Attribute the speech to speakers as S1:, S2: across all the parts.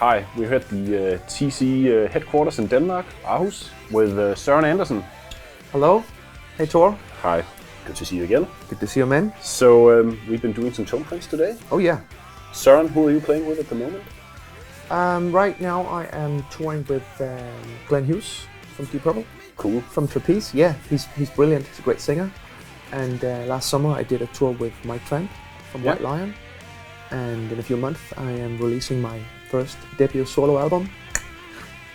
S1: Hi, we're here at the TC headquarters in Denmark, Aarhus, with Søren Andersen.
S2: Hello. Hey Tor.
S1: Hi, good to see you again.
S2: Good to see you, man.
S1: So we've been doing some tone prints today.
S2: Oh yeah.
S1: Søren, who are you playing with at the moment?
S2: Right now I am touring with Glenn Hughes from Deep Purple.
S1: Cool.
S2: From Trapeze. Yeah, he's brilliant. He's a great singer. And last summer I did a tour with Mike Trent from White Lion. And in a few months I am releasing my first debut solo album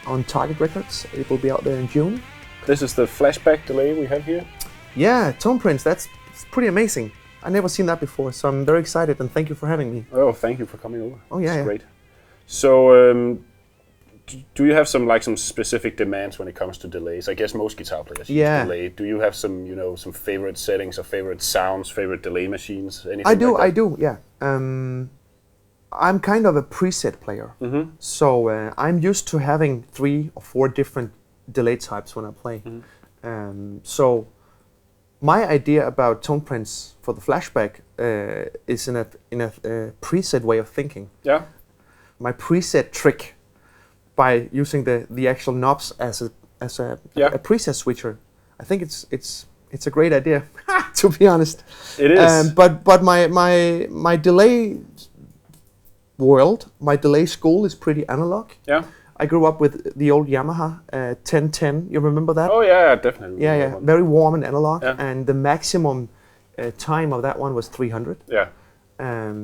S2: on Target Records. It will be out there in June.
S1: This is the Flashback Delay we have here.
S2: Yeah, TonePrints, that's pretty amazing. I never seen that before, so I'm very excited and thank you for having me.
S1: Oh, thank you for coming over.
S2: Oh yeah,
S1: Great. So do you have some specific demands when it comes to delays? I guess most guitar players use delay. Do you have some favorite settings or favorite sounds, favorite delay machines? Anything
S2: I do, yeah. I'm kind of a preset player, so I'm used to having 3 or 4 different delay types when I play. So my idea about tone prints for the Flashback is in a preset way of thinking.
S1: Yeah.
S2: My preset trick by using the actual knobs as a preset switcher. I think it's a great idea, to be honest.
S1: It is.
S2: But my delay world, my delay school is pretty analog.
S1: Yeah.
S2: I grew up with the old Yamaha 1010. You remember that?
S1: Oh yeah, definitely.
S2: Yeah. Very warm and analog,
S1: yeah.
S2: And the maximum time of that one was 300.
S1: Yeah.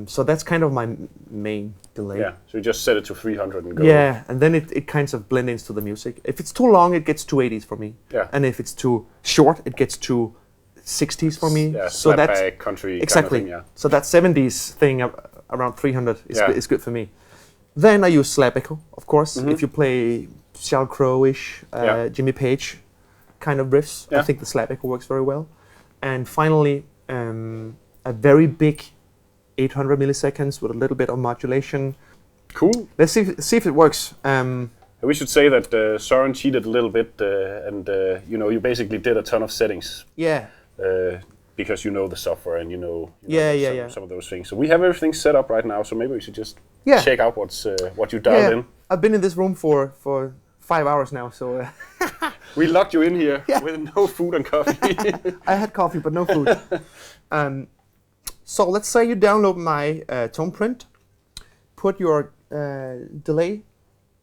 S2: So that's kind of my main delay.
S1: Yeah. So you just set it to 300 and go.
S2: Yeah, and then it kind of blends into the music. If it's too long, it gets 280s for me.
S1: Yeah.
S2: And if it's too short, it gets 260s for me.
S1: Yeah.
S2: So that's
S1: country.
S2: Exactly.
S1: Kind of thing, yeah.
S2: So that 70s thing around 300 is good for me. Then I use slap echo, of course. If you play Sheryl Crow-ish, Jimmy Page kind of riffs, I think the slap echo works very well. And finally, a very big 800 milliseconds with a little bit of modulation.
S1: Cool.
S2: Let's see if it works.
S1: We should say that Søren cheated a little bit, and you basically did a ton of settings.
S2: Yeah.
S1: Because you know the software and you know some of those things. So we have everything set up right now. So maybe we should just check out what you dialed in.
S2: I've been in this room for 5 hours now, so
S1: we locked you in here with no food and coffee.
S2: I had coffee, but no food. So let's say you download my TonePrint, put your delay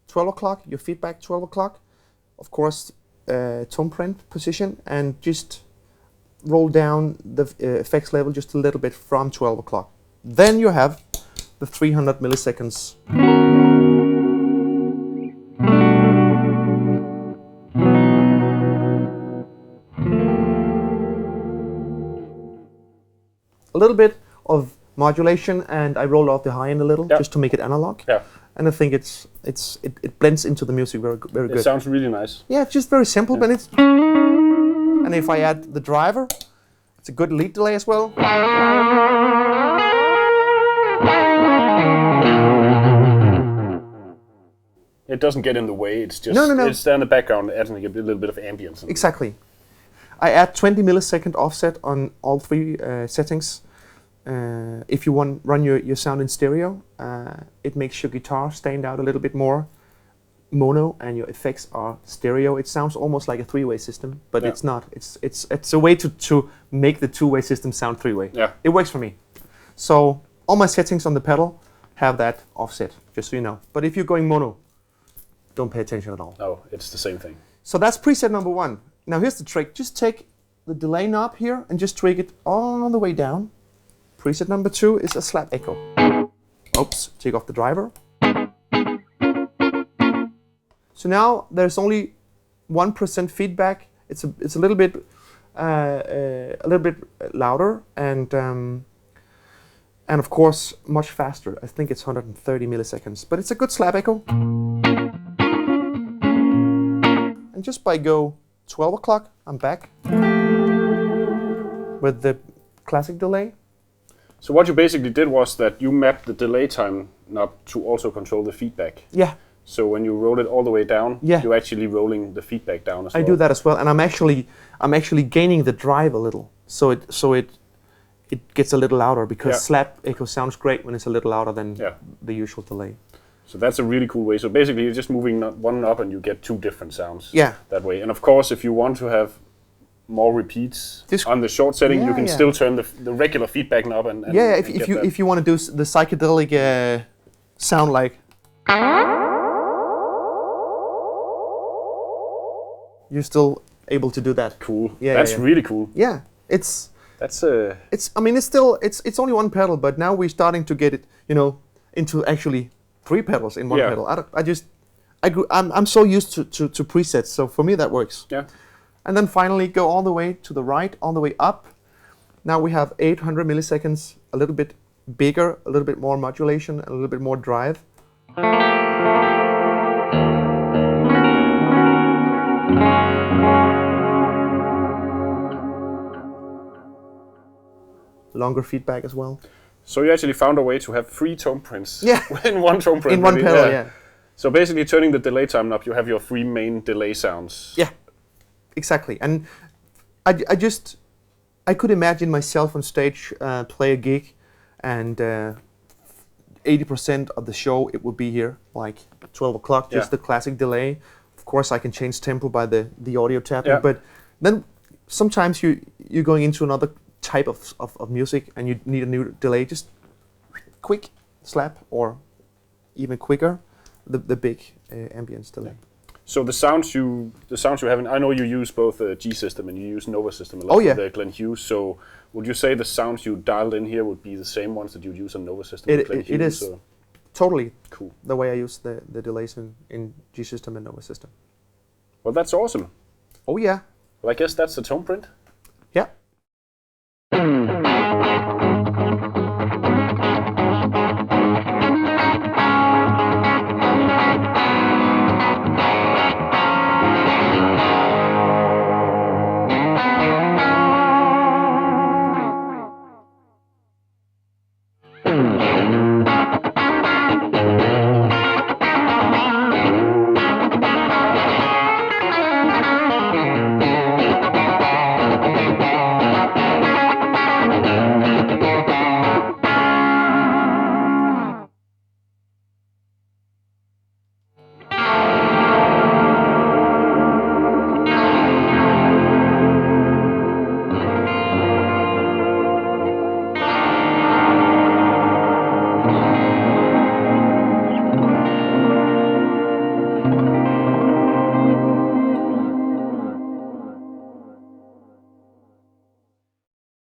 S2: 12 o'clock, your feedback 12 o'clock, of course TonePrint position, and just roll down the effects level just a little bit from 12 o'clock. Then you have the 300 milliseconds. A little bit of modulation, and I roll off the high end a little just to make it analog. Yeah. And I think it blends into the music very good.
S1: It sounds really nice.
S2: Yeah, it's just very simple, but it's. And if I add the driver, it's a good lead delay as well.
S1: It doesn't get in the way. It's just
S2: no.
S1: It's there in the background, adding a little bit of ambience.
S2: Exactly. I add 20 millisecond offset on all 3 settings. If you run your sound in stereo, it makes your guitar stand out a little bit more mono, and your effects are stereo. It sounds almost like a 3-way system, but it's not. It's a way to make the 2-way system sound 3-way. Yeah. It works for me. So all my settings on the pedal have that offset, just so you know. But if you're going mono, don't pay attention at all.
S1: No, it's the same thing.
S2: So that's preset number 1. Now here's the trick. Just take the delay knob here and just tweak it all the way down. Preset number 2 is a slap echo. Oops, take off the driver. So now there's only 1% feedback. It's a little bit louder and of course much faster. I think it's 130 milliseconds, but it's a good slap echo. And just by go 12 o'clock, I'm back with the classic delay.
S1: So what you basically did was that you mapped the delay time knob to also control the feedback.
S2: Yeah.
S1: So when you roll it all the way down, you're actually rolling the feedback down as well.
S2: I do that as well, and I'm actually gaining the drive a little, so it gets a little louder, because slap echo sounds great when it's a little louder than the usual delay.
S1: So that's a really cool way. So basically, you're just moving one up, and you get two different sounds.
S2: Yeah.
S1: That way, and of course, if you want to have more repeats on the short setting, you can still turn the regular feedback knob and
S2: if you want to do the psychedelic sound like, you're still able to do that.
S1: Cool. Yeah, that's really cool.
S2: Yeah, it's I mean, it's only one pedal, but now we're starting to get it, into actually 3 pedals in one pedal. I'm so used to presets, so for me that works.
S1: Yeah.
S2: And then finally go all the way to the right, all the way up. Now we have 800 milliseconds, a little bit bigger, a little bit more modulation, a little bit more drive. Longer feedback as well.
S1: So you actually found a way to have 3 tone prints in one tone print.
S2: In one pedal, yeah.
S1: So basically turning the delay time knob, you have your 3 main delay sounds.
S2: Yeah, exactly. And I could imagine myself on stage, play a gig, and 80% of the show it would be here, like 12 o'clock, just the classic delay. Of course, I can change tempo by the audio tapping, but then sometimes you're going into another type of music and you need a new delay, just quick slap, or even quicker, the big ambience delay.
S1: So the sounds you have, I know you use both G System and you use Nova System a lot with the Glenn Hughes. So would you say the sounds you dialed in here would be the same ones that you use on Nova System?
S2: It is totally cool the way I use the delays in G System and Nova System.
S1: Well, that's awesome.
S2: Oh yeah.
S1: Well, I guess that's the tone print.